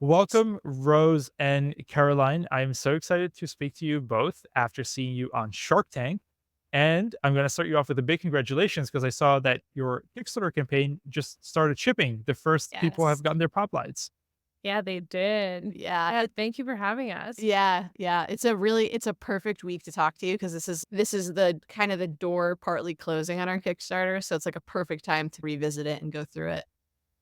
Welcome, Rose and Caroline. I'm so excited to speak to you both after seeing you on Shark Tank. And I'm going to start you off with a big congratulations because I saw that your Kickstarter campaign just started shipping. The first people have Yes. gotten their pop lights. Yeah, they did. Yeah. Yeah, thank you for having us. Yeah. It's a perfect week to talk to you because this is the kind of the door partly closing on our Kickstarter, so it's like a perfect time to revisit it and go through it.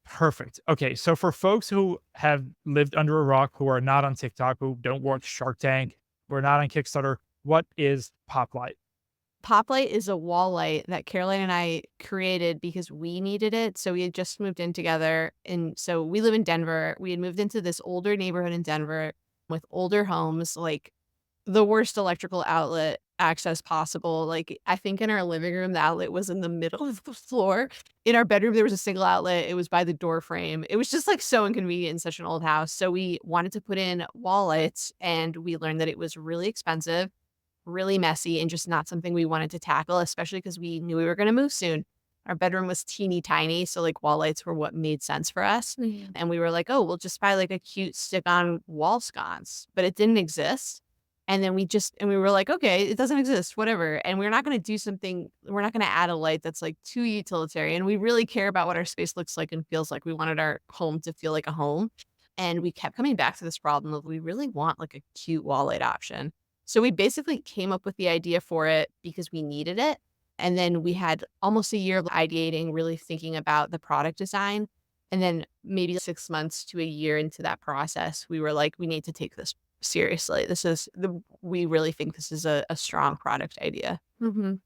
Perfect. Okay. So for folks who have lived under a rock, who are not on TikTok, who don't watch Shark Tank, who are not on Kickstarter, what is Poplight? Poplight is a wall light that Caroline and I created because we needed it. So we had just moved in together. And so we live in Denver. We had moved into this older neighborhood in Denver with older homes, like the worst electrical outlet access possible. Like, I think in our living room, the outlet was in the middle of the floor. In our bedroom, there was a single outlet. It was by the door frame. It was just like so inconvenient in such an old house. So we wanted to put in wall lights and we learned that it was really expensive, really messy, and just not something we wanted to tackle, especially because we knew we were going to move soon. Our bedroom was teeny tiny. So like wall lights were what made sense for us. Yeah. And we were like, oh, we'll just buy like a cute stick on wall sconce, but it didn't exist. And then we were like, okay, it doesn't exist, whatever. And we're not going to do something, we're not going to add a light that's like too utilitarian. We really care about what our space looks like and feels like. We wanted our home to feel like a home. And we kept coming back to this problem of we really want like a cute wall light option. So we basically came up with the idea for it because we needed it. And then we had almost a year of ideating, really thinking about the product design. And then maybe 6 months to a year into that process, we were like, we need to take this seriously. We really think this is a strong product idea. Mhm.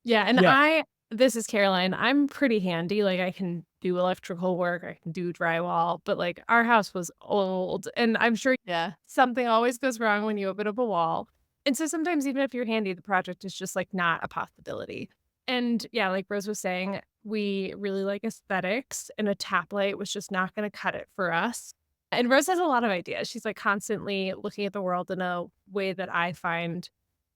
Yeah, and Yeah. this is Caroline. I'm pretty handy, like, I can do electrical work, I can do drywall, but, like, our house was old, and I'm sure Yeah. something always goes wrong when you open up a wall. And so sometimes even if you're handy, the project is just, like, not a possibility. And, yeah, like Rose was saying, we really like aesthetics, and a tap light was just not gonna cut it for us. And Rose has a lot of ideas. She's, like, constantly looking at the world in a way that I find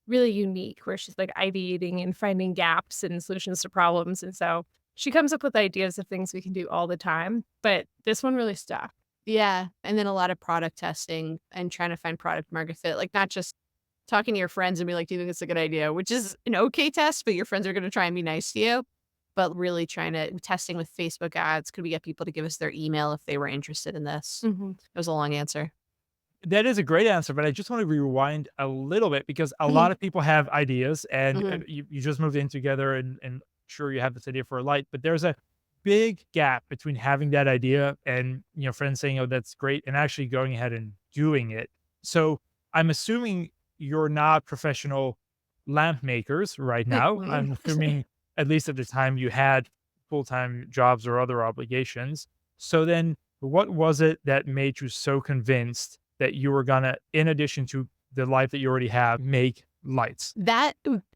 really unique, where she's, like, ideating and finding gaps and solutions to problems, and so she comes up with ideas of things we can do all the time, but this one really stuck. Yeah. And then a lot of product testing and trying to find product market fit, like not just talking to your friends and be like, do you think it's a good idea? Which is an okay test, but your friends are going to try and be nice to you. But really trying to testing with Facebook ads. Could we get people to give us their email if they were interested in this? Mhm. It was a long answer. That is a great answer, but I just want to rewind a little bit because a lot Mhm, of people have ideas and mhm. you just moved in together and sure you have this idea for a light, but there's a big gap between having that idea and friends saying, "Oh, that's great," and actually going ahead and doing it. So I'm assuming you're not professional lamp makers right now. Mm-mm. I'm assuming at least at the time you had full-time jobs or other obligations. So then what was it that made you so convinced that you were gonna, in addition to the life that you already have, make lights?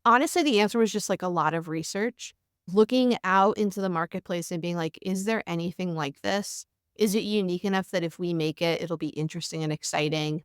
Honestly, the answer was just like a lot of research, looking out into the marketplace and being like, is there anything like this? Is it unique enough that if we make it, it'll be interesting and exciting?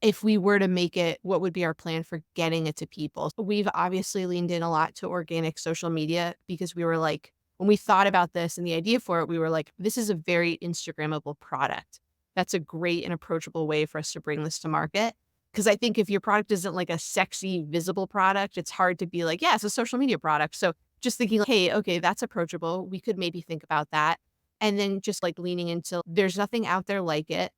If we were to make it, what would be our plan for getting it to people? We've obviously leaned in a lot to organic social media because we were like, when we thought about this and the idea for it, we were like, this is a very Instagrammable product. That's a great and approachable way for us to bring this to market. Because I think if your product isn't like a sexy, visible product, it's hard to be like, yeah, it's a social media product. So just thinking, like, hey, okay, that's approachable. We could maybe think about that. And then just like leaning into there's nothing out there like it.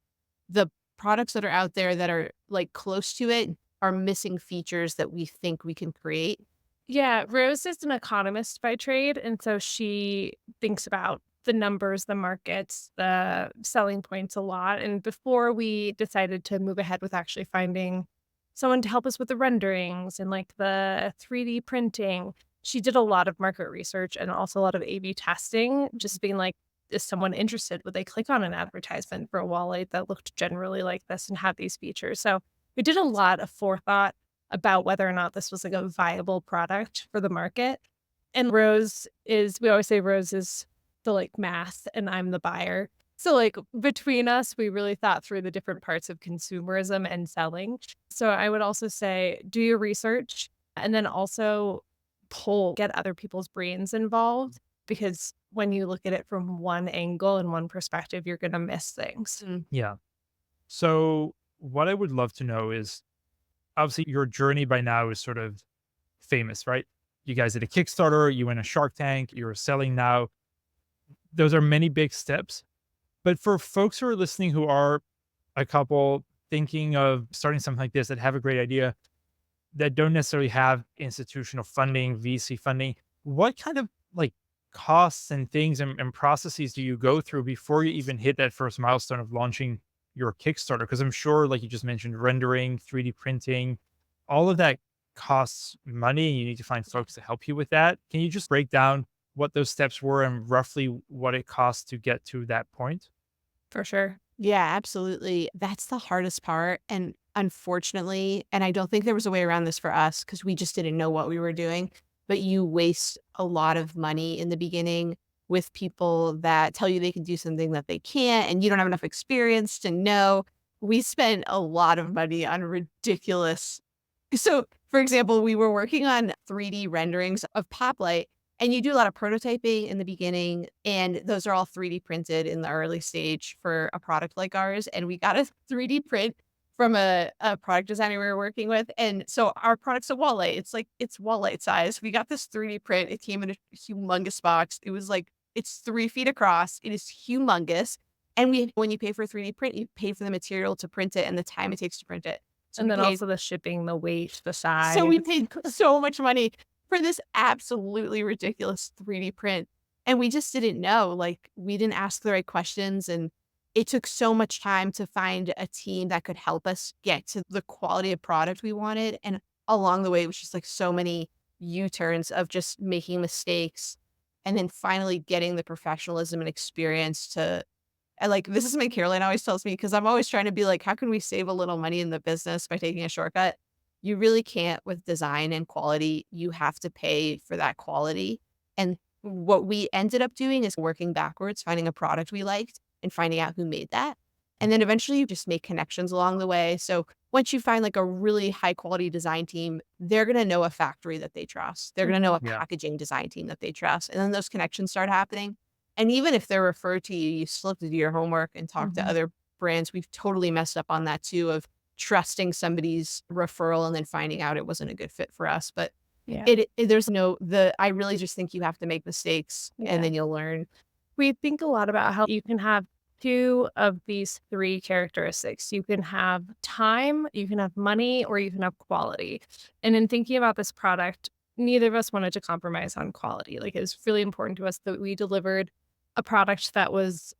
The products that are out there that are like close to it are missing features that we think we can create. Yeah, Rose is an economist by trade, and so she thinks about the numbers, the markets, the selling points a lot, and before we decided to move ahead with actually finding someone to help us with the renderings and, like, the 3D printing, she did a lot of market research and also a lot of A/B testing, just being like, "Is someone interested? Would they click on an advertisement for a wallet that looked generally like this and had these features?" So, we did a lot of forethought about whether or not this was, like, a viable product for the market. And Rose is we always say Rose is the, like, math and I'm the buyer. So, like, between us, we really thought through the different parts of consumerism and selling. So, I would also say do your research and then also get other people's brains involved. because when you look at it from one angle and one perspective, you're going to miss things. Yeah. So what I would love to know is, obviously your journey by now is sort of famous, right? You guys did a Kickstarter, you went a Shark Tank, you're selling now. Those are many big steps. But for folks who are listening who are a couple thinking of starting something like this that have a great idea that don't necessarily have institutional funding, VC funding, what kind of like costs and things and processes do you go through before you even hit that first milestone of launching your Kickstarter? Because I'm sure, like you just mentioned, rendering, 3D printing, all of that costs money. And you need to find folks to help you with that. Can you just break down what those steps were and roughly what it costs to get to that point? For sure. Yeah, absolutely. That's the hardest part. And unfortunately, and I don't think there was a way around this for us because we just didn't know what we were doing, but you waste a lot of money in the beginning with people that tell you they can do something that they can't, and you don't have enough experience to know. We spent a lot of money on ridiculous. So, for example, we were working on 3D renderings of Poplight, and you do a lot of prototyping in the beginning, and those are all 3D printed in the early stage for a product like ours. And we got a 3D print from a product designer we were working with. And so our product's a wall light. It's like, it's wall light size. We got this 3D print. It came in a humongous box. It was like, it's 3 feet across. It is humongous. And when you pay for a 3D print, you pay for the material to print it and the time it takes to print it. So And we then paid also the shipping, the weight, the size. so we paid so much money for this absolutely ridiculous 3D print. And we just didn't know. Like, we didn't ask the right questions. And it took so much time to find a team that could help us get to the quality of product we wanted. And along the way, it was just like so many U-turns of just making mistakes and then finally getting the professionalism and experience to. And like, this is something Caroline always tells me because I'm always trying to be like, how can we save a little money in the business by taking a shortcut? You really can't with design and quality. You have to pay for that quality. And what we ended up doing is working backwards, finding a product we liked and finding out who made that. And then eventually you just make connections along the way. So once you find like a really high quality design team, they're going to know a factory that they trust. They're going to know a Yeah. packaging design team that they trust. And then those connections start happening. And even if they're referred to you, you still have to do your homework and talk to other brands. We've totally messed up on that too, of trusting somebody's referral and then finding out it wasn't a good fit for us. But Yeah. there's I really just think you have to make mistakes Yeah. and then you'll learn. We think a lot about how you can have two of these three characteristics. You can have time, you can have money, or you can have quality. And in thinking about this product, neither of us wanted to compromise on quality. Like, it was really important to us that we delivered a product that was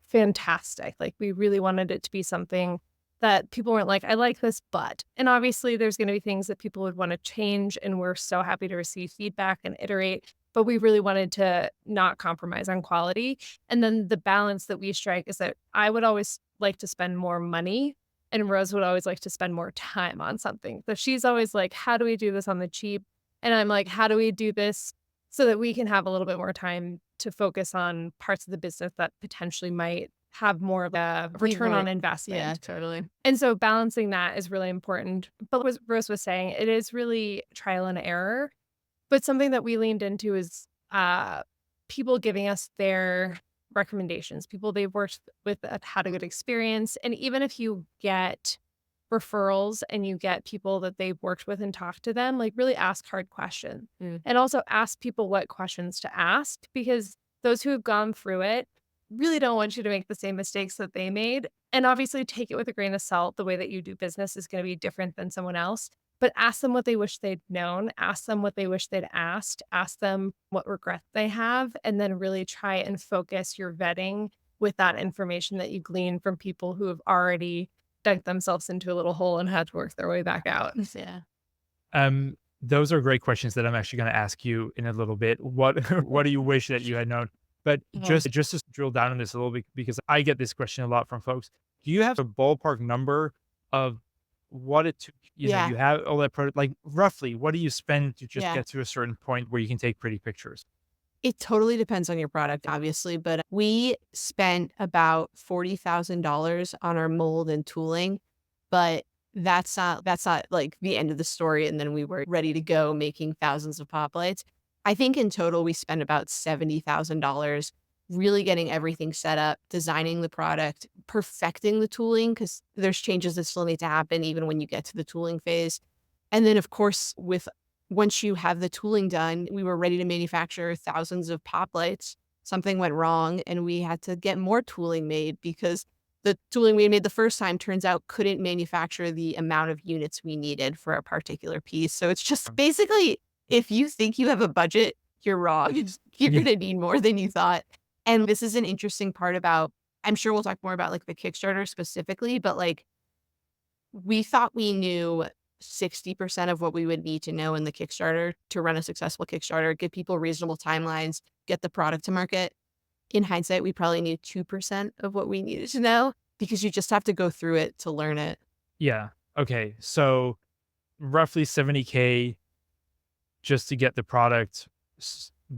fantastic. Like, we really wanted it to be something that people weren't like, I like this, but. And obviously, there's going to be things that people would want to change. And we're so happy to receive feedback and iterate. But we really wanted to not compromise on quality. And then the balance that we strike is that I would always like to spend more money, and Rose would always like to spend more time on something. So she's always like, how do we do this on the cheap? And I'm like, how do we do this so that we can have a little bit more time to focus on parts of the business that potentially might have more of a return on investment? Yeah, totally. And so balancing that is really important. But what Rose was saying, it is really trial and error. But something that we leaned into is people giving us their recommendations, people they've worked with that had a good experience. And even if you get referrals and you get people that they've worked with and talk to them, like, really ask hard questions. And also ask people what questions to ask, because those who have gone through it really don't want you to make the same mistakes that they made. And obviously take it with a grain of salt. The way that you do business is going to be different than someone else. But ask them what they wish they'd known, ask them what they wish they'd asked, ask them what regret they have, and then really try and focus your vetting with that information that you glean from people who have already dug themselves into a little hole and had to work their way back out. Yeah. Those are great questions that I'm actually going to ask you in a little bit. What what do you wish that you had known? But just to drill down on this a little bit, because I get this question a lot from folks. Do you have a ballpark number of what it took? You know, Yeah. you have all that product, like roughly, what do you spend to just Yeah. get to a certain point where you can take pretty pictures? It totally depends on your product, obviously, but we spent about $40,000 on our mold and tooling, but that's not like the end of the story. And then we were ready to go making thousands of pop lights. I think in total we spent about $70,000 really getting everything set up, designing the product, perfecting the tooling because there's changes that still need to happen even when you get to the tooling phase. And then of course, with once you have the tooling done, we were ready to manufacture thousands of Poplights. Something went wrong and we had to get more tooling made because the tooling we made the first time turns out couldn't manufacture the amount of units we needed for a particular piece. So it's just basically, if you think you have a budget, you're wrong. You're Yeah. going to need more than you thought. And this is an interesting part about, I'm sure we'll talk more about like the Kickstarter specifically, but like we thought we knew 60% of what we would need to know in the Kickstarter to run a successful Kickstarter, give people reasonable timelines, get the product to market. In hindsight, we probably knew 2% of what we needed to know because you just have to go through it to learn it. Yeah. Okay. So roughly 70K just to get the product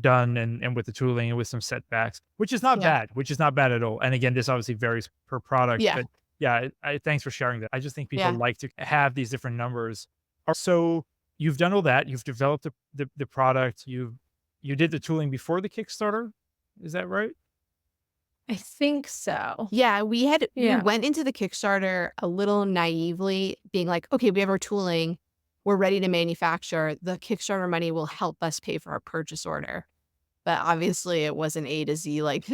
done and with the tooling and with some setbacks, which is not Yeah. bad, which is not bad at all. And again, this obviously varies per product, Yeah. but yeah, thanks for sharing that. I just think people Yeah. like to have these different numbers. So you've done all that. You've developed the product. You did the tooling before the Kickstarter. Is that right? I think so. Yeah, we Yeah. went into the Kickstarter a little naively being like, okay, we have our tooling. We're ready to manufacture. The Kickstarter money will help us pay for our purchase order. But obviously it wasn't A to Z. Like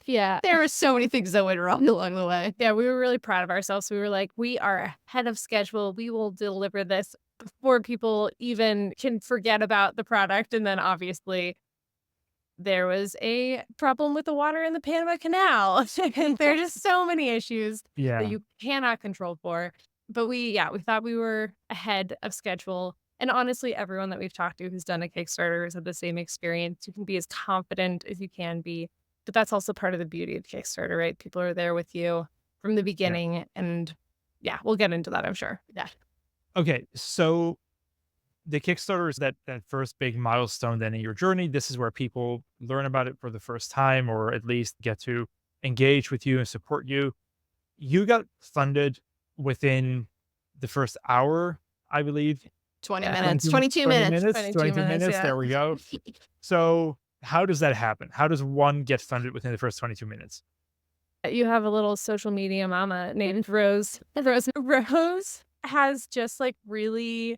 Yeah. there were so many things that went wrong along the way. Yeah, we were really proud of ourselves. We were like, we are ahead of schedule. We will deliver this before people even can forget about the product. And then obviously there was a problem with the water in the Panama Canal. And there are just so many issues that Yeah. you cannot control for. But we thought we were ahead of schedule. And honestly, everyone that we've talked to who's done a Kickstarter has had the same experience. You can be as confident as you can be. But that's also part of the beauty of Kickstarter, right? People are there with you from the beginning. And yeah, we'll get into that, I'm sure. Yeah. Okay. So the Kickstarter is that first big milestone then in your journey. This is where people learn about it for the first time, or at least get to engage with you and support you. You got funded within the first hour, I believe. 20 Yeah. minutes, 22 minutes. 22 minutes, yeah. There we go. So how does that happen? How does one get funded within the first 22 minutes? You have a little social media mama named Rose. Rose has just like really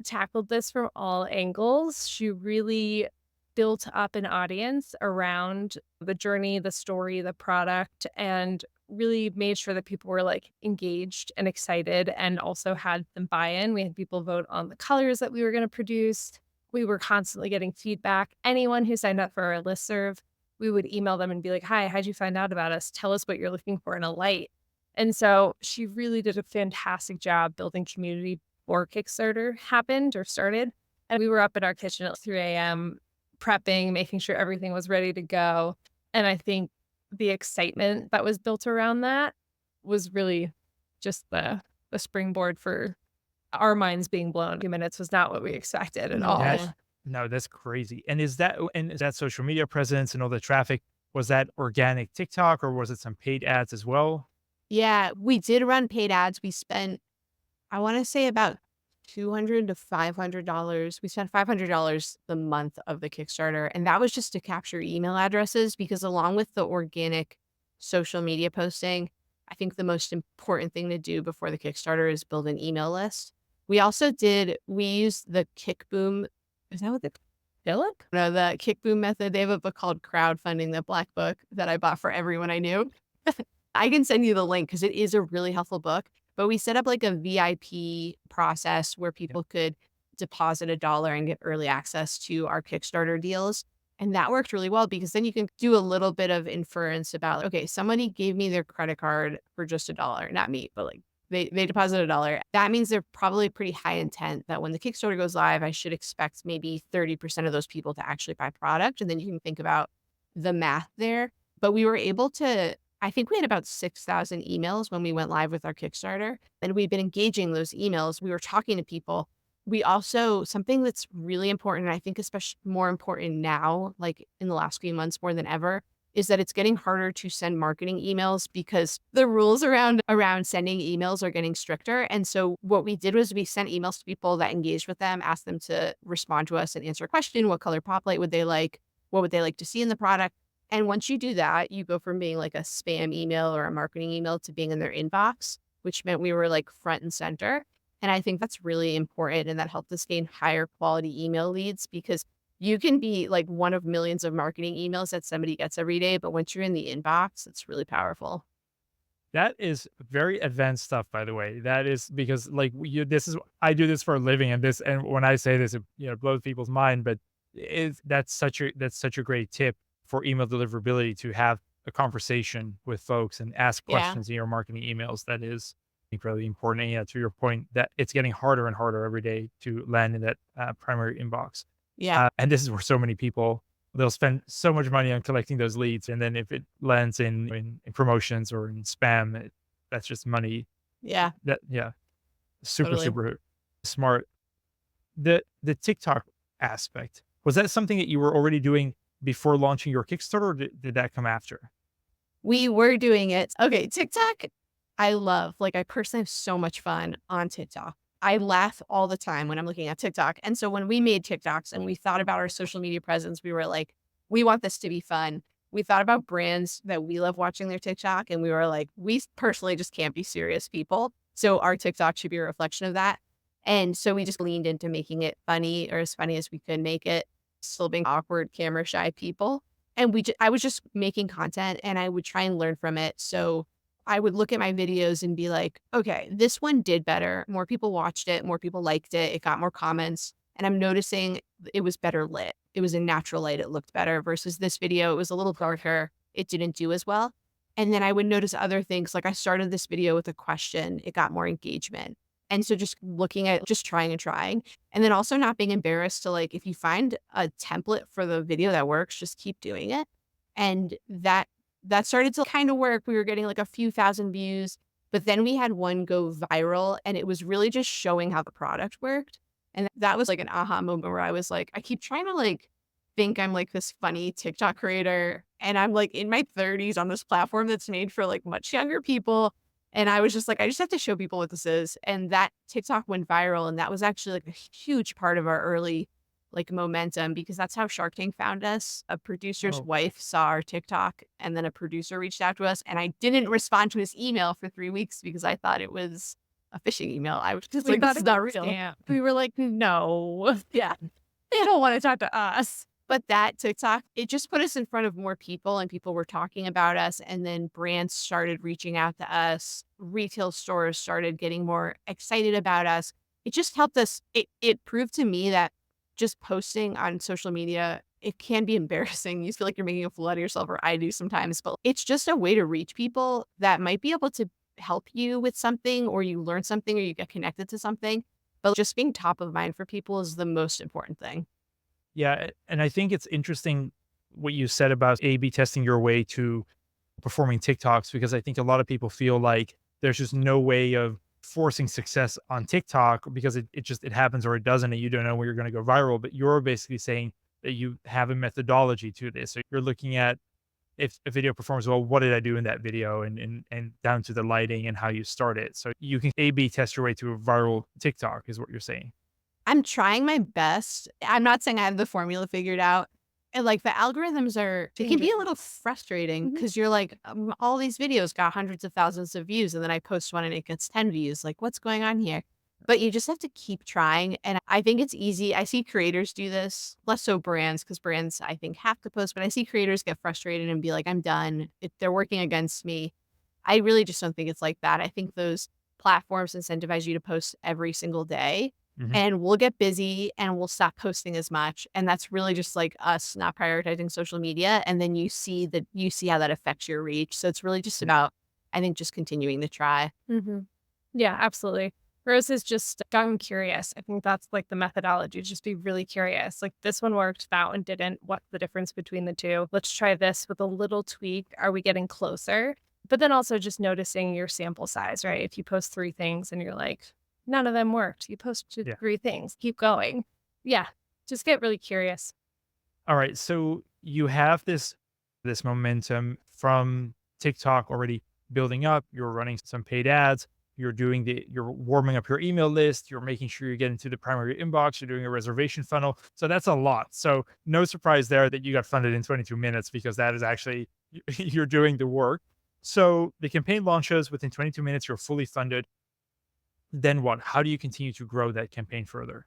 tackled this from all angles. She really built up an audience around the journey, the story, the product, and really made sure that people were like engaged and excited and also had them buy in. We had people vote on the colors that we were going to produce. We were constantly getting feedback. Anyone who signed up for our listserv, we would email them and be like, hi, how'd you find out about us? Tell us what you're looking for in a light. And so she really did a fantastic job building community before Kickstarter happened or started. And we were up in our kitchen at 3 a.m. prepping, making sure everything was ready to go. And I think the excitement that was built around that was really just the springboard for our minds being blown. 2 minutes was not what we expected at all. No, that's crazy. And is that social media presence and all the traffic, was that organic TikTok or was it some paid ads as well? Yeah, we did run paid ads. We spent, I want to say about $200 to $500. We spent $500 the month of the Kickstarter. And that was just to capture email addresses because along with the organic social media posting, I think the most important thing to do before the Kickstarter is build an email list. We used the Kickboom. Is that what Philip? No, the Kickboom method. They have a book called Crowdfunding, the black book that I bought for everyone I knew. I can send you the link because it is a really helpful book. But we set up like a VIP process where people could deposit $1 and get early access to our Kickstarter deals. And that worked really well because then you can do a little bit of inference about, okay, somebody gave me their credit card for just $1, not me, but like they deposited $1. That means they're probably pretty high intent that when the Kickstarter goes live, I should expect maybe 30% of those people to actually buy product. And then you can think about the math there. But we were able to, I think we had about 6,000 emails when we went live with our Kickstarter, and we've been engaging those emails. We were talking to people. We also, something that's really important, and I think especially more important now, like in the last few months more than ever, is that it's getting harder to send marketing emails because the rules around sending emails are getting stricter. And so what we did was we sent emails to people that engaged with them, asked them to respond to us and answer a question. What color Poplight would they like? What would they like to see in the product? And once you do that, you go from being like a spam email or a marketing email to being in their inbox, which meant we were like front and center. And I think that's really important. And that helped us gain higher quality email leads because you can be like one of millions of marketing emails that somebody gets every day. But once you're in the inbox, it's really powerful. That is very advanced stuff, by the way. That is because like this is I do this for a living, and when I say this, it blows people's mind. But that's such a great tip for email deliverability to have a conversation with folks and ask Yeah. questions in your marketing emails. That is incredibly important. And yeah, to your point, that it's getting harder and harder every day to land in that primary inbox. Yeah. And this is where so many people they'll spend so much money on collecting those leads, and then if it lands in promotions or in spam, that's just money. Yeah. That yeah, super Totally. super smart. The TikTok aspect, was that something that you were already doing before launching your Kickstarter, or did that come after? We were doing it. Okay, TikTok, I love. Like, I personally have so much fun on TikTok. I laugh all the time when I'm looking at TikTok. And so when we made TikToks and we thought about our social media presence, we were like, we want this to be fun. We thought about brands that we love watching their TikTok, and we were like, we personally just can't be serious people. So our TikTok should be a reflection of that. And so we just leaned into making it funny, or as funny as we could make it, still being awkward, camera shy people. And I was just making content and I would try and learn from it. So I would look at my videos and be like, okay, this one did better. More people watched it. More people liked it. It got more comments. And I'm noticing it was better lit. It was in natural light. It looked better versus this video. It was a little darker. It didn't do as well. And then I would notice other things. Like I started this video with a question. It got more engagement. And so just looking at just trying and trying. And then also not being embarrassed to like, if you find a template for the video that works, just keep doing it. And that started to kind of work. We were getting like a few thousand views, but then we had one go viral and it was really just showing how the product worked. And that was like an aha moment where I was like, I keep trying to like think I'm like this funny TikTok creator. And I'm like in my 30s on this platform that's made for like much younger people. And I was just like, I just have to show people what this is. And that TikTok went viral. And that was actually like a huge part of our early like momentum because that's how Shark Tank found us. A producer's Oh, wife saw our TikTok and then a producer reached out to us. And I didn't respond to his email for 3 weeks because I thought it was a phishing email. I was just We like, this thought is it not was a real. scam. We were like, no, Yeah. they don't want to talk to us. But that TikTok, it just put us in front of more people and people were talking about us. And then brands started reaching out to us. Retail stores started getting more excited about us. It just helped us. It proved to me that just posting on social media, it can be embarrassing. You feel like you're making a fool out of yourself, or I do sometimes, but it's just a way to reach people that might be able to help you with something, or you learn something, or you get connected to something. But just being top of mind for people is the most important thing. yeah, and I think it's interesting what you said about A/B testing your way to performing TikToks, because I think a lot of people feel like there's just no way of forcing success on TikTok because it happens or it doesn't, and you don't know where you're going to go viral. But you're basically saying that you have a methodology to this. So you're looking at if a video performs well, what did I do in that video, and down to the lighting and how you start it. So you can A/B test your way to a viral TikTok, is what you're saying. I'm trying my best. I'm not saying I have the formula figured out. And like the algorithms it can be a little frustrating Mhm. because you're like, all these videos got hundreds of thousands of views. And then I post one and it gets 10 views. Like, what's going on here? But you just have to keep trying. And I think it's easy. I see creators do this, less so brands, because brands, I think, have to post. But I see creators get frustrated and be like, I'm done. They're working against me. I really just don't think it's like that. I think those platforms incentivize you to post every single day Mhm. and we'll get busy and we'll stop posting as much. And that's really just like us not prioritizing social media. And then you see how that affects your reach. So it's really just about, I think, just continuing to try. Hmm. Yeah, absolutely. Rose has just gotten curious. I think that's like the methodology, just be really curious. Like this one worked, that one didn't. What's the difference between the two? Let's try this with a little tweak. Are we getting closer? But then also just noticing your sample size, right? If you post 3 things and you're like, none of them worked. You posted Yeah. 3 things, keep going. Yeah, just get really curious. All right. So you have this this momentum from TikTok already building up. You're running some paid ads. You're warming up your email list. You're making sure you get into the primary inbox. You're doing a reservation funnel. So that's a lot. So no surprise there that you got funded in 22 minutes because that is actually, you're doing the work. So the campaign launches within 22 minutes. You're fully funded. Then what? How do you continue to grow that campaign further?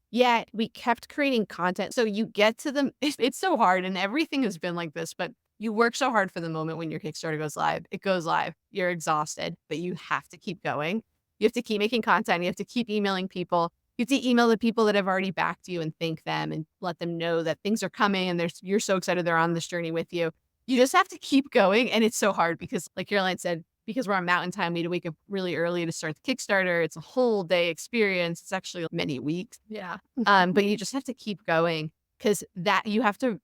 Yeah, we kept creating content. So you get to the it's so hard and everything has been like this, but you work so hard for the moment when your Kickstarter goes live. It goes live. You're exhausted, but you have to keep going. You have to keep making content. You have to keep emailing people. You have to email the people that have already backed you and thank them and let them know that things are coming and you're so excited they're on this journey with you. You just have to keep going. And it's so hard because, like Caroline said, because we're on mountain time, we had to wake up really early to start the Kickstarter. It's a whole day experience. It's actually many weeks. Yeah. But you just have to keep going because that you have to.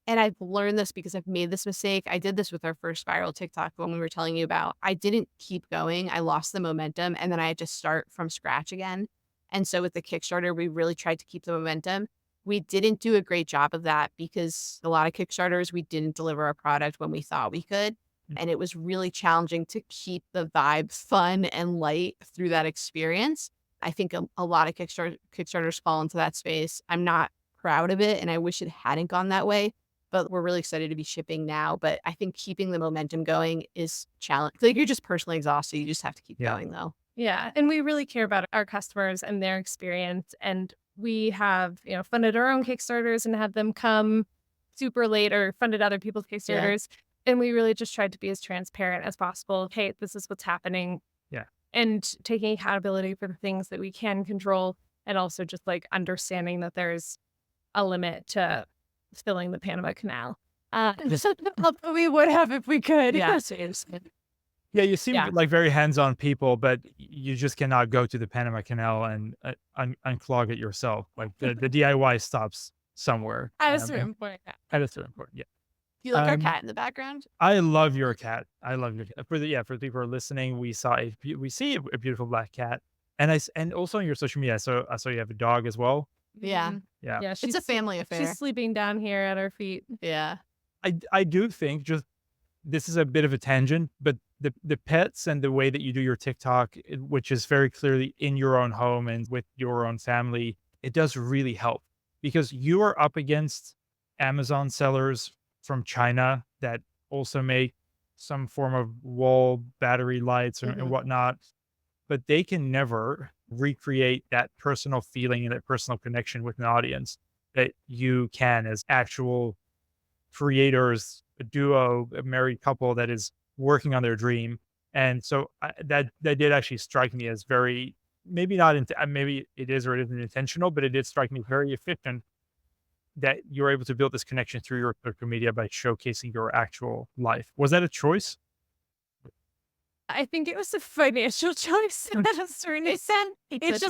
And I've learned this because I've made this mistake. I did this with our first viral TikTok when we were telling you about. I didn't keep going. I lost the momentum and then I had to start from scratch again. And so with the Kickstarter, we really tried to keep the momentum. We didn't do a great job of that because a lot of Kickstarters, we didn't deliver a product when we thought we could. And it was really challenging to keep the vibe fun and light through that experience. I think a lot of Kickstarters fall into that space. I'm not proud of it and I wish it hadn't gone that way, but we're really excited to be shipping now. But I think keeping the momentum going is challenge. Like you're just personally exhausted. You just have to keep going though. Yeah. And we really care about our customers and their experience. And we have, funded our own Kickstarters and had them come super late or funded other people's Kickstarters. Yeah. And we really just tried to be as transparent as possible. Hey, this is what's happening. Yeah. And taking accountability for the things that we can control. And also just like understanding that there's a limit to filling the Panama Canal. We would have if we could. Yeah. Yeah, you seem like very hands-on people, but you just cannot go to the Panama Canal and unclog it yourself. Like the DIY stops somewhere. At a certain point. At a certain point, yeah. Do you like our cat in the background? I love your cat. I love your cat. For the people who are listening, we see a beautiful black cat, and also on your social media, I saw you have a dog as well. Yeah, yeah. It's a family affair. She's sleeping down here at our feet. Yeah, I do think this is a bit of a tangent, but the pets and the way that you do your TikTok, which is very clearly in your own home and with your own family, it does really help because you are up against Amazon sellers from China that also make some form of wall battery lights and whatnot, but they can never recreate that personal feeling and that personal connection with an audience that you can as actual creators, a duo, a married couple that is working on their dream. And so that did actually strike me as very, maybe not, maybe it is or it isn't intentional, but it did strike me very efficient that you're able to build this connection through your social media by showcasing your actual life. Was that a choice? I think it was a financial choice at a certain extent. It's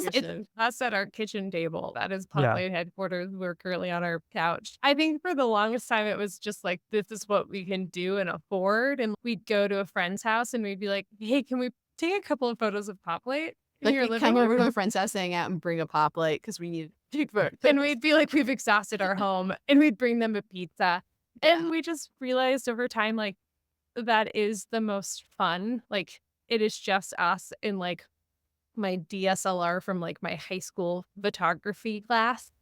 us at our kitchen table. That is Poplight headquarters. We're currently on our couch. I think for the longest time, it was just like, this is what we can do and afford. And we'd go to a friend's house and we'd be like, hey, can we take a couple of photos of Poplight? Like we'd come over to a friend's house, hang out and bring a Poplight because we need big photos. And we'd be like, we've exhausted our home and we'd bring them a pizza. And we just realized over time, like, that is the most fun. Like, it is just us in like my DSLR from like my high school photography class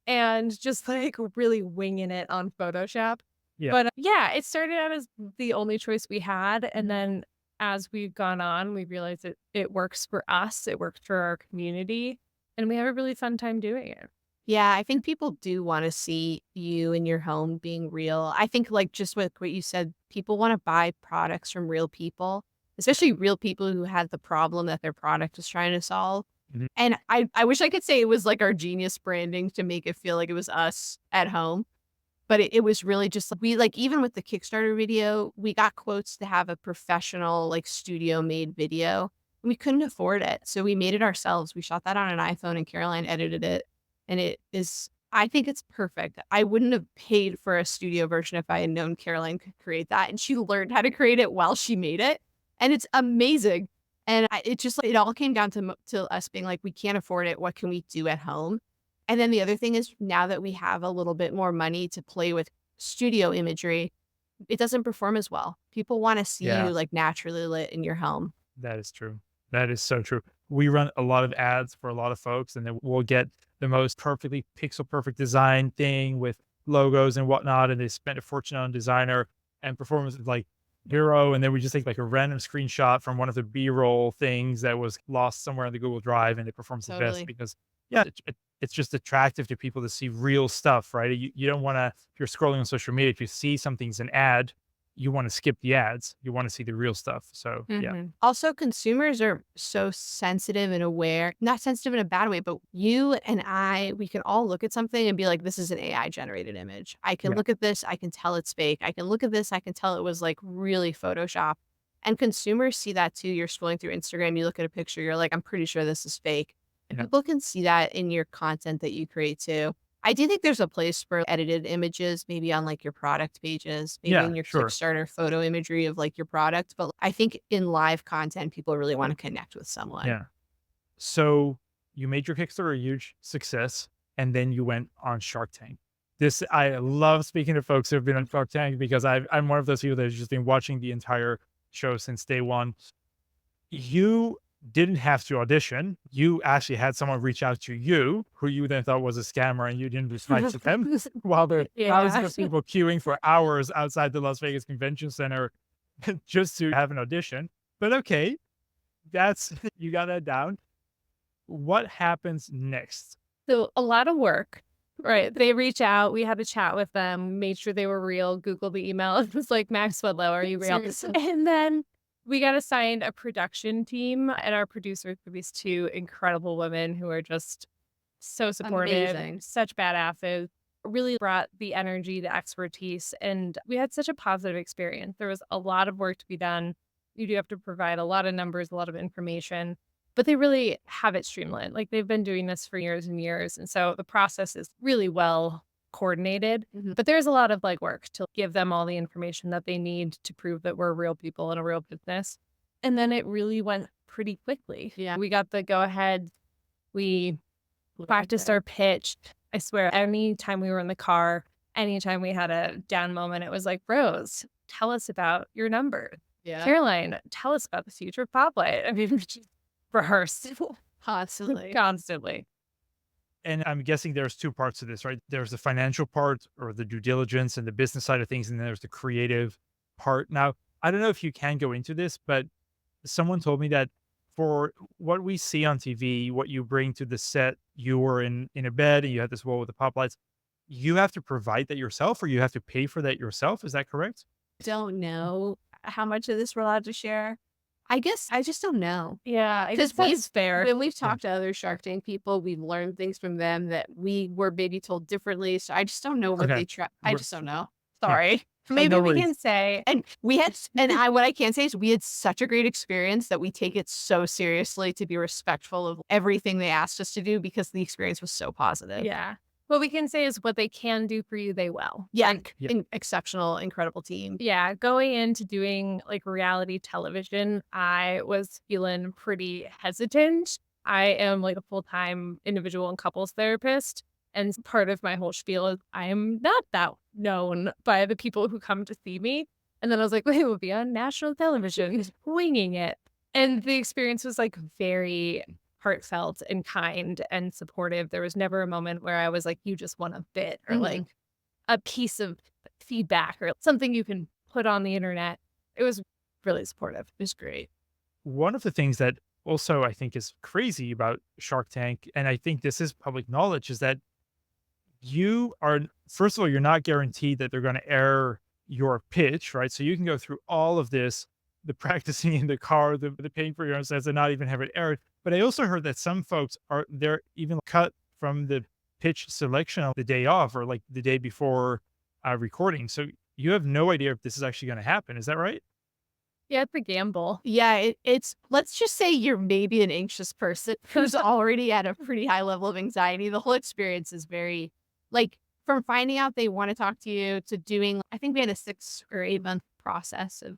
and just like really winging it on Photoshop. Yeah. But it started out as the only choice we had. And then as we've gone on, we realized that it works for us. It works for our community. And we have a really fun time doing it. Yeah, I think people do want to see you in your home being real. I think like just with what you said, people want to buy products from real people, especially real people who had the problem that their product was trying to solve. Mhm. And I wish I could say it was like our genius branding to make it feel like it was us at home. But it was really just we like even with the Kickstarter video, we got quotes to have a professional like studio made video. And we couldn't afford it. So we made it ourselves. We shot that on an iPhone and Caroline edited it. And it is, I think it's perfect. I wouldn't have paid for a studio version if I had known Caroline could create that. And she learned how to create it while she made it. And it's amazing. And it just, it all came down to us being like, we can't afford it. What can we do at home? And then the other thing is now that we have a little bit more money to play with studio imagery, it doesn't perform as well. People want to see Yeah, you like naturally lit in your home. that is true. That is so true. We run a lot of ads for a lot of folks, and then we'll get the most perfectly pixel perfect design thing with logos and whatnot, and they spent a fortune on designer, and performance is like 0, and then we just take like a random screenshot from one of the B-roll things that was lost somewhere in the Google Drive, and it performs the best Totally. because, yeah, it's just attractive to people to see real stuff, right? You don't wanna if you're scrolling on social media, if you see something's an ad, you wanna skip the ads. You wanna see the real stuff. So, yeah. Also, consumers are so sensitive and aware, not sensitive in a bad way, but you and I, we can all look at something and be like, this is an AI generated image. I can Yeah. look at this, I can tell it's fake. I can look at this, I can tell it was like really Photoshop. And consumers see that too. You're scrolling through Instagram, you look at a picture, you're like, I'm pretty sure this is fake. And Yeah. people can see that in your content that you create too. I do think there's a place for edited images, maybe on like your product pages, maybe Yeah, in your sure. Kickstarter photo imagery of like your product. But I think in live content, people really want to connect with someone. Yeah. So you made your Kickstarter a huge success, and then you went on Shark Tank. This I love speaking to folks who have been on Shark Tank because I'm one of those people that has just been watching the entire show since day one. You didn't have to audition. You actually had someone reach out to you who you then thought was a scammer, and you didn't reply to them while there are thousands Yeah. of people queuing for hours outside the Las Vegas Convention Center just to have an audition. But okay, that's you got that down. What happens next? So a lot of work, right? They reach out. We had a chat with them, made sure they were real, Googled the email. It was like, Max Woodlow, are you real? Seriously. And then we got assigned a production team, and our producers were these two incredible women who are just so supportive, Amazing. such badasses. Really brought the energy, the expertise, and we had such a positive experience. There was a lot of work to be done. You do have to provide a lot of numbers, a lot of information, but they really have it streamlined. Like they've been doing this for years and years. And so the process is really well coordinated, Mhm. but there's a lot of like work to give them all the information that they need to prove that we're real people in a real business. And then it really went pretty quickly. Yeah. We got the go ahead. We practiced there. our pitch. I swear, anytime we were in the car, anytime we had a down moment, it was like, Rose, tell us about your numbers. Yeah. Caroline, tell us about the future of Poplight. I mean, we just rehearsed Constantly. constantly. And I'm guessing there's 2 parts to this, right? There's the financial part or the due diligence and the business side of things, and then there's the creative part. Now, I don't know if you can go into this, but someone told me that for what we see on TV, what you bring to the set, you were in a bed and you had this wall with the pop lights. You have to provide that yourself, or you have to pay for that yourself. Is that correct? Don't know how much of this we're allowed to share. I guess I just don't know. Yeah, I guess Because that's fair. when we've Yeah. talked to other Shark Tank people, we've learned things from them that we were maybe told differently. So I just don't know what Okay. they try. I We're- just don't know. Yeah. Sorry. Maybe No we worries. can say, And we had, and I, what I can say is we had such a great experience that we take it so seriously to be respectful of everything they asked us to do because the experience was so positive. yeah. What we can say is what they can do for you, they will. Yeah. Yeah. Exceptional, incredible team. Yeah, going into doing like reality television, I was feeling pretty hesitant. I am like a full-time individual and couples therapist. And part of my whole spiel is I am not that known by the people who come to see me. And then I was like, wait, we'll be on national television, winging it. And the experience was like very heartfelt and kind and supportive. There was never a moment where I was like, you just want a bit or Mhm. like a piece of feedback or something you can put on the internet. It was really supportive. It was great. One of the things that also I think is crazy about Shark Tank, and I think this is public knowledge, is that you are, first of all, you're not guaranteed that they're going to air your pitch, right? So you can go through all of this, the practicing in the car, the paying for your own sets, and not even have it aired. But I also heard that some folks they're even cut from the pitch selection on the day off or like the day before recording. So you have no idea if this is actually going to happen. Is that right? Yeah, it's a gamble. Yeah, it's, let's just say you're maybe an anxious person who's already at a pretty high level of anxiety. The whole experience is very, like, from finding out they want to talk to you to doing, I think we had a 6 or 8 month process of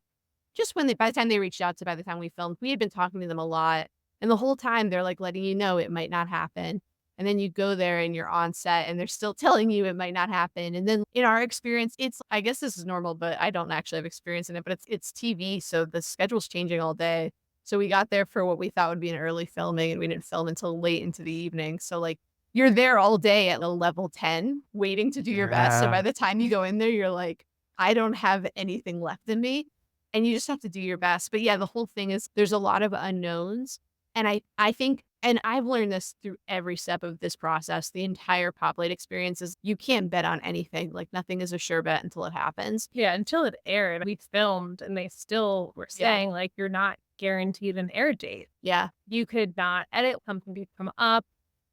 just when by the time they reached out to, by the time we filmed, we had been talking to them a lot. And the whole time they're like letting you know it might not happen. And then you go there and you're on set and they're still telling you it might not happen. And then in our experience, it's, I guess this is normal, but I don't actually have experience in it, but it's TV. So the schedule's changing all day. So we got there for what we thought would be an early filming and we didn't film until late into the evening. So like you're there all day at a level 10 waiting to do your best. So Yeah. by the time you go in there, you're like, I don't have anything left in me. And you just have to do your best. But yeah, the whole thing is there's a lot of unknowns. And I think, and I've learned this through every step of this process, the entire Poplight experience is you can't bet on anything. Like nothing is a sure bet until it happens. Yeah, until it aired, we filmed and they still were Yeah. saying like you're not guaranteed an air date. Yeah. You could not edit, something could come up.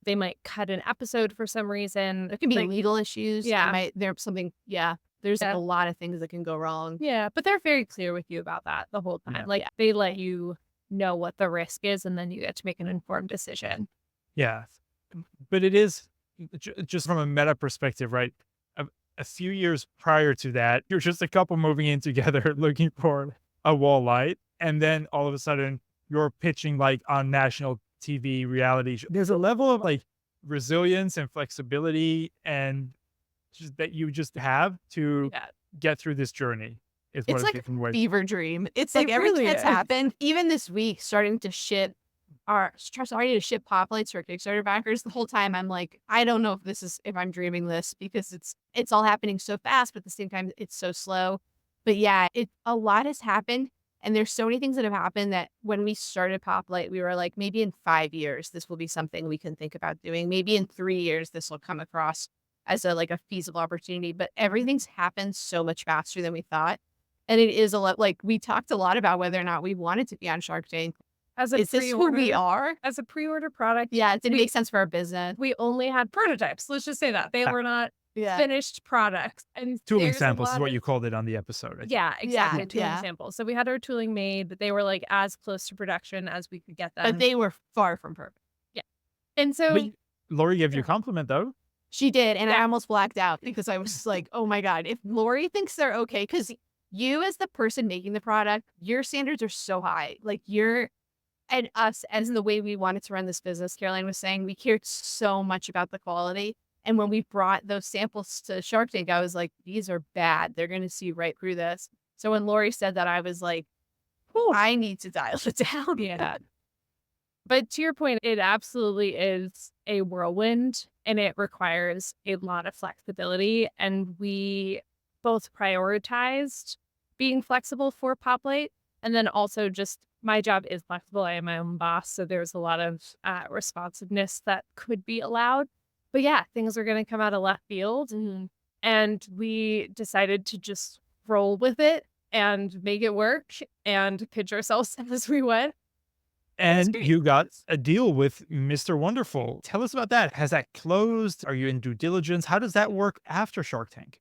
They might cut an episode for some reason. There can be Like, legal issues. Yeah. There's something, yeah. There's like Yeah. a lot of things that can go wrong. yeah, but they're very clear with you about that the whole time. Yeah. Like they let you know what the risk is and then you get to make an informed decision. Yeah. But it is just from a meta perspective, right? A few years prior to that, you're just a couple moving in together looking for a wall light. And then all of a sudden you're pitching like on national TV reality show. There's a level of like resilience and flexibility and just that you just have to Yeah. get through this journey. Is what It's like different ways. fever dream. It's It like everything really that's is. happened, even this week, starting to ship Poplights for Kickstarter backers. The whole time I'm like, I don't know if I'm dreaming this because it's all happening so fast, but at the same time it's so slow. But yeah, a lot has happened. And there's so many things that have happened that when we started Poplight, we were like, maybe in 5 years, this will be something we can think about doing. Maybe in 3 years, this will come across as a feasible opportunity. But everything's happened so much faster than we thought. And it is a lot, like we talked a lot about whether or not we wanted to be on Shark Tank. As a Is this who we are? As a pre-order product, Yeah, it didn't We- make sense for our business. we only had prototypes. Let's just say that. They were not Yeah. finished products. And Tooling there's a samples is lot what of- you called it on the episode. I think. Yeah, exactly. Yeah, Tooling yeah. samples. So we had our tooling made, but they were like as close to production as we could get them. But they were far from perfect. and so But Lori gave you a Yeah. compliment though. She did. And I Yeah. almost blacked out because I was like, oh my God, if Lori thinks they're okay, because you as the person making the product, your standards are so high. Like and us as the way we wanted to run this business, Caroline was saying, we cared so much about the quality. And when we brought those samples to Shark Tank, I was like, these are bad. They're going to see right through this. So when Lori said that, I was like, oh, I need to dial it down. yeah. But to your point, it absolutely is a whirlwind and it requires a lot of flexibility. And we both prioritized being flexible for Poplight. And then also just my job is flexible. I am my own boss. So there's a lot of responsiveness that could be allowed. But yeah, things are going to come out of left field. And we decided to just roll with it and make it work and pitch ourselves as we went. And great. you got a deal with Mr. Wonderful. Tell us about that. Has that closed? Are you in due diligence? How does that work after Shark Tank?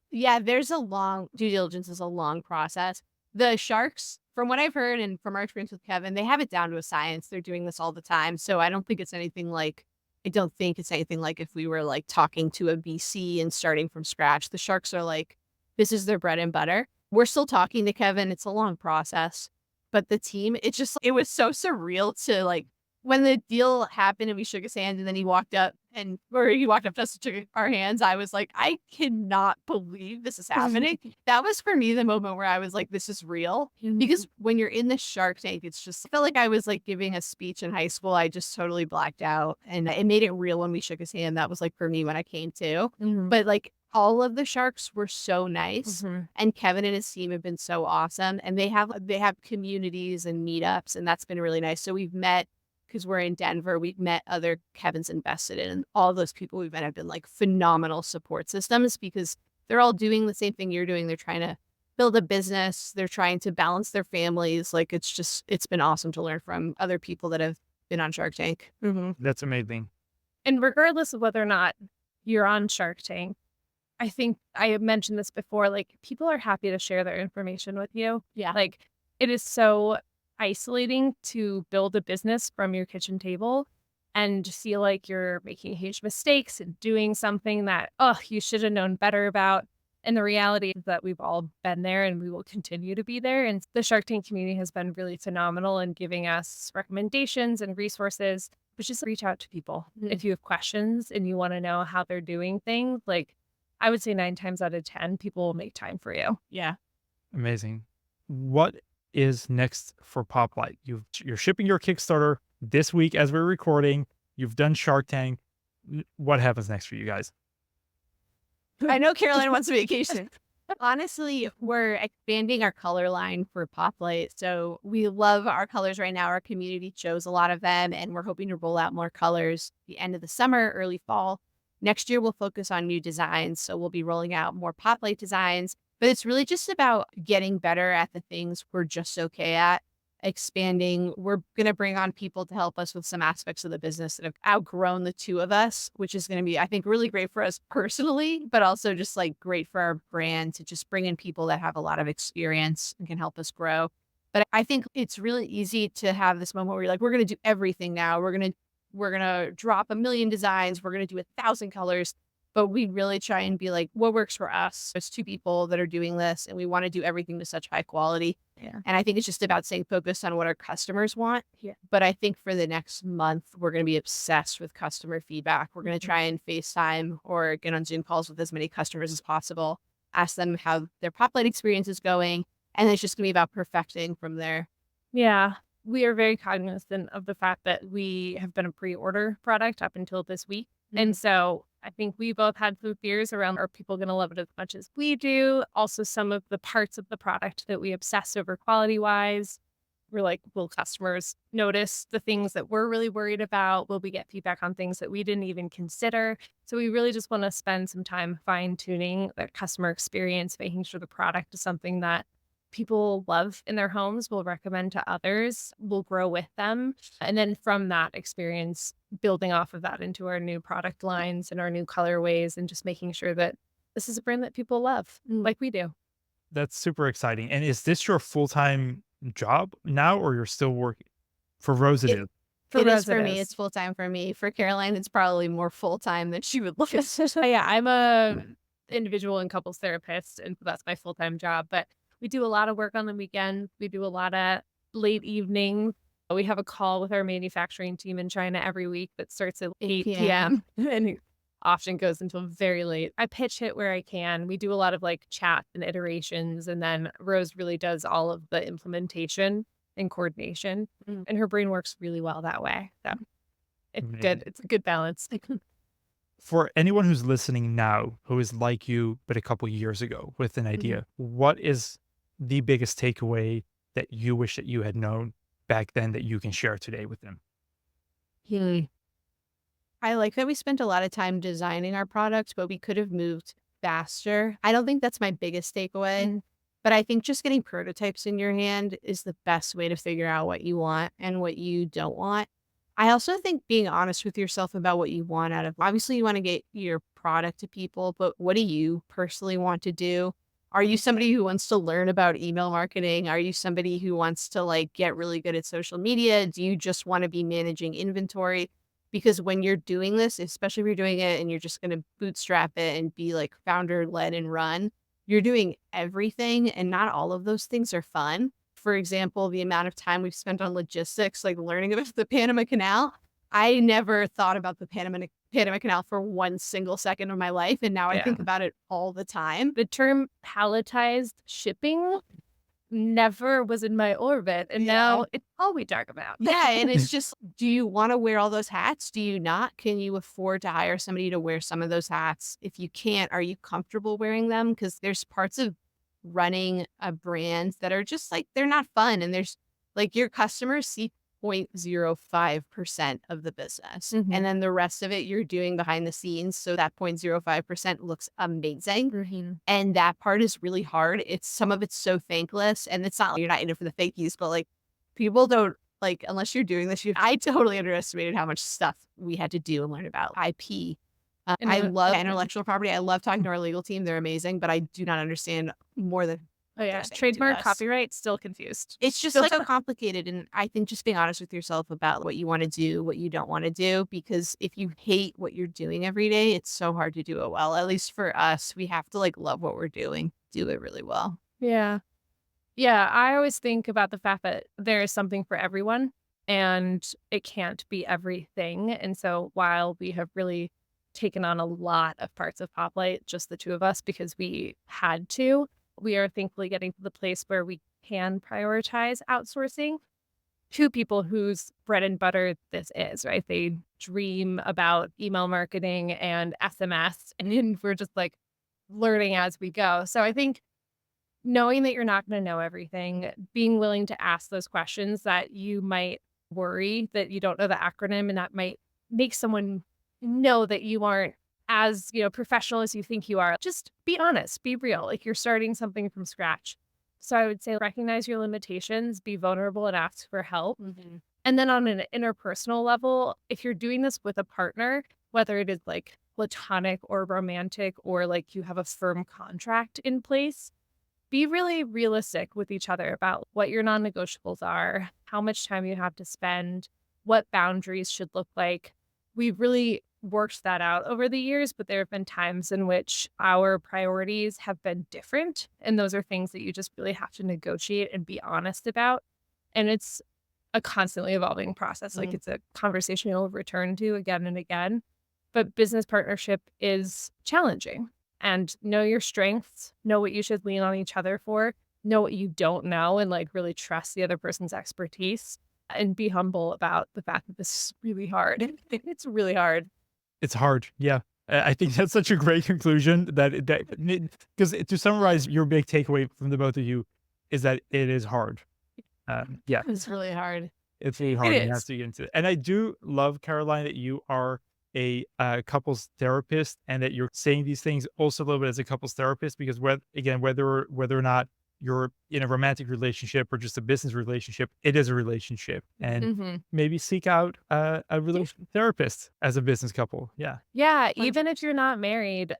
Yeah, due diligence is a long process. The sharks, from what I've heard and from our experience with Kevin, they have it down to a science. They're doing this all the time. So I don't think it's anything like if we were like talking to a VC and starting from scratch. The sharks are like, this is their bread and butter. We're still talking to Kevin. It's a long process. But the team, it was so surreal to like, when the deal happened and we shook his hand and then he walked up to us and shook our hands, I was like, I cannot believe this is happening. That was for me the moment where I was like, this is real. Because when you're in the Shark Tank, I felt like I was like giving a speech in high school. I just totally blacked out and it made it real when we shook his hand. That was like for me when I came to. But like all of the sharks were so nice. And Kevin and his team have been so awesome. And they have communities and meetups and that's been really nice. So we've met, because we're in Denver, we've met other Kevin's invested in, and all those people we've met have been like phenomenal support systems because they're all doing the same thing you're doing. They're trying to build a business. They're trying to balance their families. Like it's been awesome to learn from other people that have been on Shark Tank. That's amazing. And regardless of whether or not you're on Shark Tank, I think I have mentioned this before, like people are happy to share their information with you. Yeah. Like it is so isolating to build a business from your kitchen table and feel like you're making huge mistakes and doing something that, you should have known better about. And the reality is that we've all been there and we will continue to be there. And the Shark Tank community has been really phenomenal in giving us recommendations and resources. but just reach out to people. Mm. If you have questions and you want to know how they're doing things, like I would say 9 times out of 10, people will make time for you. Yeah. Amazing. What is next for Poplight? You're shipping your Kickstarter this week as we're recording. You've done Shark Tank. What happens next for you guys? I know Caroline wants a vacation. Honestly, we're expanding our color line for Poplight. So we love our colors right now. Our community chose a lot of them, and we're hoping to roll out more colors the end of the summer, early fall. Next year, we'll focus on new designs. So we'll be rolling out more Poplight designs, but it's really just about getting better at the things we're just okay at, expanding. We're going to bring on people to help us with some aspects of the business that have outgrown the two of us, which is going to be, I think, really great for us personally, but also just like great for our brand to just bring in people that have a lot of experience and can help us grow. But I think it's really easy to have this moment where you're like, we're going to do everything now. We're going to drop 1,000,000 designs. We're going to do 1,000 colors. But we really try and be like, what works for us? There's two people that are doing this, and we want to do everything to such high quality. Yeah. And I think it's just about staying focused on what our customers want. Yeah. But I think for the next month, we're going to be obsessed with customer feedback. We're going to try and FaceTime or get on Zoom calls with as many customers as possible, ask them how their Poplight experience is going. And it's just going to be about perfecting from there. Yeah. We are very cognizant of the fact that we have been a pre-order product up until this week. And so I think we both had some fears around, are people going to love it as much as we do? Also, some of the parts of the product that we obsess over quality-wise, we're like, will customers notice the things that we're really worried about? Will we get feedback on things that we didn't even consider? So we really just want to spend some time fine-tuning that customer experience, making sure the product is something that people love in their homes, will recommend to others, will grow with them. And then from that experience, building off of that into our new product lines and our new colorways, and just making sure that this is a brand that people love like we do. That's super exciting. And is this your full-time job now, or you're still working? For Rose, it is. It Rose, is for me. It's full-time for me. For Caroline, it's probably more full-time than she would look at. Yeah, I'm a individual and couples therapist, and that's my full-time job. But we do a lot of work on the weekends. We do a lot of late evenings. We have a call with our manufacturing team in China every week that starts at 8 p.m. and it often goes until very late. I pitch hit where I can. We do a lot of like chat and iterations, and then Rose really does all of the implementation and coordination, and her brain works really well that way. So it's good. It's a good balance. For anyone who's listening now, who is like you, but a couple years ago with an idea, what is the biggest takeaway that you wish that you had known back then that you can share today with them? I like that we spent a lot of time designing our product, but we could have moved faster. I don't think that's my biggest takeaway, but I think just getting prototypes in your hand is the best way to figure out what you want and what you don't want. I also think being honest with yourself about what you want out of, obviously you want to get your product to people, but what do you personally want to do? Are you somebody who wants to learn about email marketing? Are you somebody who wants to like get really good at social media? Do you just want to be managing inventory? Because when you're doing this, especially if you're doing it and you're just going to bootstrap it and be like founder led and run, you're doing everything, and not all of those things are fun. For example, the amount of time we've spent on logistics, like learning about the Panama Canal. I never thought about the Panama Canal for one single second of my life, and now I think about it all the time. The term palletized shipping never was in my orbit, and now it's all we talk about. Yeah, and it's just, do you want to wear all those hats? Do you not? Can you afford to hire somebody to wear some of those hats? If you can't, are you comfortable wearing them? Because there's parts of running a brand that are just like, they're not fun, and there's like, your customers see 0.05% of the business. And then the rest of it you're doing behind the scenes. So that 0.05% looks amazing. And that part is really hard. Some of it's so thankless. And it's not like you're not in it for the fakies, but like people don't like, unless you're doing this, I totally underestimated how much stuff we had to do and learn about IP. I love intellectual property. I love talking to our legal team. They're amazing, but I do not understand more than Trademark, copyright, still confused. It's just so complicated. And I think just being honest with yourself about what you want to do, what you don't want to do, because if you hate what you're doing every day, it's so hard to do it well. At least for us, we have to like love what we're doing, do it really well. Yeah. Yeah. I always think about the fact that there is something for everyone. and it can't be everything. And so while we have really taken on a lot of parts of Poplight, just the two of us, because we had to, we are thankfully getting to the place where we can prioritize outsourcing to people whose bread and butter this is, right? They dream about email marketing and SMS, and then we're just like learning as we go. So I think knowing that you're not going to know everything, being willing to ask those questions that you might worry that you don't know the acronym, and that might make someone know that you aren't as, professional as you think you are. Just be honest, be real. Like you're starting something from scratch. So I would say recognize your limitations, be vulnerable and ask for help. And then on an interpersonal level, if you're doing this with a partner, whether it is like platonic or romantic, or like you have a firm contract in place, be really realistic with each other about what your non-negotiables are, how much time you have to spend, what boundaries should look like. We've really worked that out over the years, but there have been times in which our priorities have been different. And those are things that you just really have to negotiate and be honest about. And it's a constantly evolving process. Like it's a conversation you'll return to again and again. But business partnership is challenging. And know your strengths, know what you should lean on each other for, know what you don't know, and like really trust the other person's expertise, and be humble about the fact that this is really hard. It's really hard. It's hard. Yeah. I think that's such a great conclusion because to summarize your big takeaway from the both of you is that it is hard. Yeah, It's really hard. it's really hard. It You have is. to get into it. And I do love, Caroline, that you are a couples therapist and that you're saying these things also a little bit as a couples therapist, because whether or not you're in a romantic relationship or just a business relationship, it is a relationship, and maybe seek out a relation therapist as a business couple. Yeah. Yeah, even if you're not married,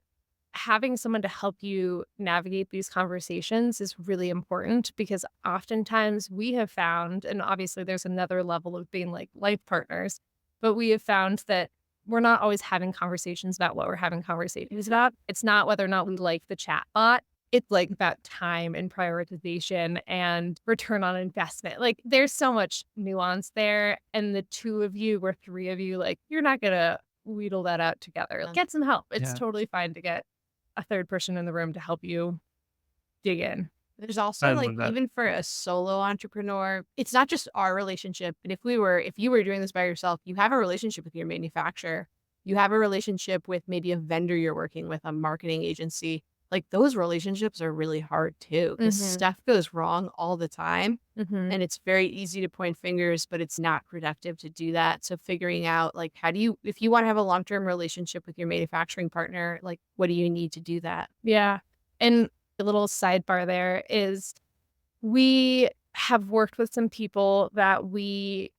having someone to help you navigate these conversations is really important, because oftentimes we have found, and obviously there's another level of being like life partners, but we have found that we're not always having conversations about what we're having conversations about. It's not whether or not we like the chat bot. It's like about time and prioritization and return on investment. Like there's so much nuance there. And the two of you or three of you, like you're not going to wheedle that out together. Like, get some help. It's Yeah. totally fine to get a third person in the room to help you dig in. There's I also like love that. even for a solo entrepreneur, it's not just our relationship, but if you were doing this by yourself, you have a relationship with your manufacturer. You have a relationship with maybe a vendor you're working with, a marketing agency. Like those relationships are really hard too, because stuff goes wrong all the time. And it's very easy to point fingers, but it's not productive to do that. So figuring out like, if you want to have a long-term relationship with your manufacturing partner, like what do you need to do that? Yeah. And a little sidebar there is we have worked with some people that we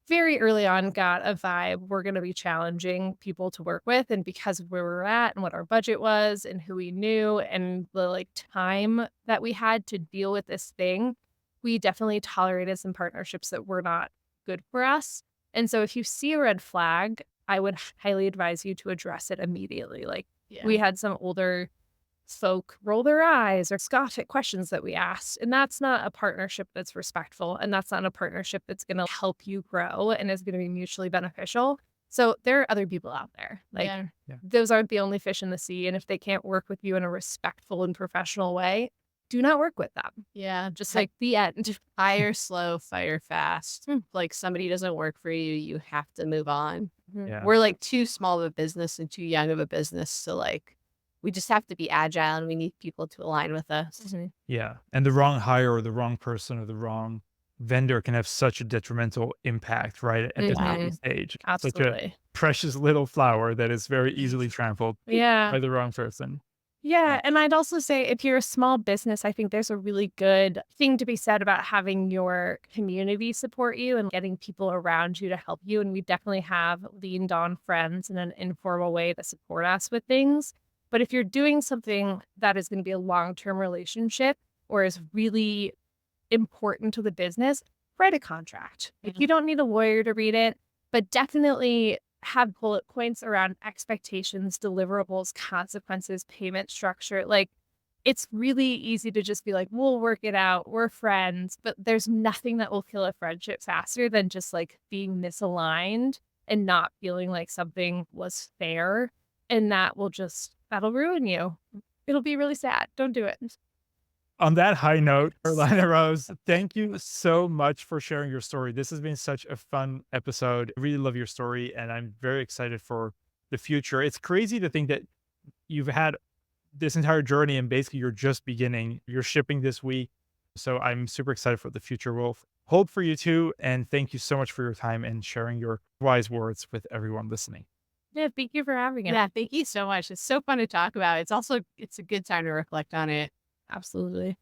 very early on got a vibe we're going to be challenging people to work with. And because of where we're at and what our budget was and who we knew and the like time that we had to deal with this thing, we definitely tolerated some partnerships that were not good for us. And so if you see a red flag, I would highly advise you to address it immediately. Like we had some older folk roll their eyes or scoff at questions that we asked. And that's not a partnership that's respectful. And that's not a partnership that's going to help you grow and is going to be mutually beneficial. So there are other people out there. Like those aren't the only fish in the sea. And if they can't work with you in a respectful and professional way, do not work with them. Yeah. Just like the end. Hire slow, fire fast. Like somebody doesn't work for you, you have to move on. Yeah. We're like too small of a business and too young of a business to like, we just have to be agile and we need people to align with us. Yeah. And the wrong hire or the wrong person or the wrong vendor can have such a detrimental impact, right? At this early stage. Such a Absolutely. precious little flower that is very easily trampled Yeah. by the wrong person. Yeah. And I'd also say if you're a small business, I think there's a really good thing to be said about having your community support you and getting people around you to help you. And we definitely have leaned on friends in an informal way to support us with things. But if you're doing something that is going to be a long-term relationship or is really important to the business, write a contract. Like, you don't need a lawyer to read it, but definitely have bullet points around expectations, deliverables, consequences, payment structure. Like it's really easy to just be like, we'll work it out. We're friends. But there's nothing that will kill a friendship faster than just like being misaligned and not feeling like something was fair. And that'll ruin you. It'll be really sad. Don't do it. On that high note, Carolina Rose, thank you so much for sharing your story. This has been such a fun episode. I really love your story, and I'm very excited for the future. It's crazy to think that you've had this entire journey and basically you're just beginning. You're shipping this week. So I'm super excited for the future. We'll hold for you too. And thank you so much for your time and sharing your wise words with everyone listening. Yeah, thank you for having us. Yeah, thank you so much. It's so fun to talk about. It's a good time to reflect on it. Absolutely.